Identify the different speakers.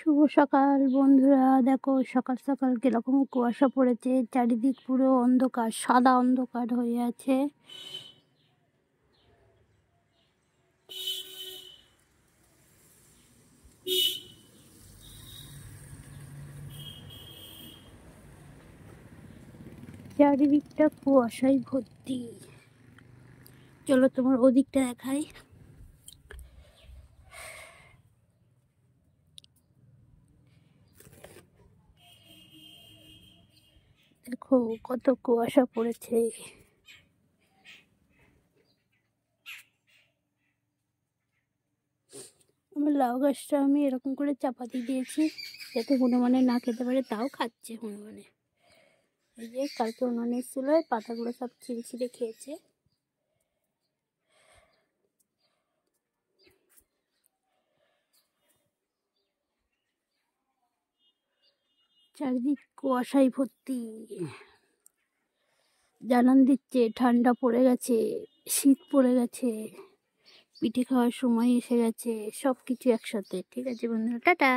Speaker 1: শুভ সকাল বন্ধুরা, দেখো সকাল সকাল কিরকম কুয়াশা পড়েছে, চারিদিক পুরো অন্ধকার, সাদা অন্ধকার হয়ে আছে। চারিদিকটা কুয়াশায় ভর্তি। চলো তোমার ওদিকটা দেখাই। দেখো কত কুয়াশা পড়েছে। আমার লাউ গাছটা আমি এরকম করে চাপাতি দিয়েছি যাতে হনুমানে না খেতে পারে, তাও খাচ্ছে হনুমানে। এই যে কালকে হনুমান এসেছিল, পাতাগুলো সব ছিঁড়ে ছিঁড়ে খেয়েছে। চারিদিক কুয়াশায় ভর্তি, জানান দিচ্ছে ঠান্ডা পড়ে গেছে, শীত পড়ে গেছে, পিঠে খাওয়ার সময় এসে গেছে, সব কিছু একসাথে। ঠিক আছে বন্ধুরা, টাটা।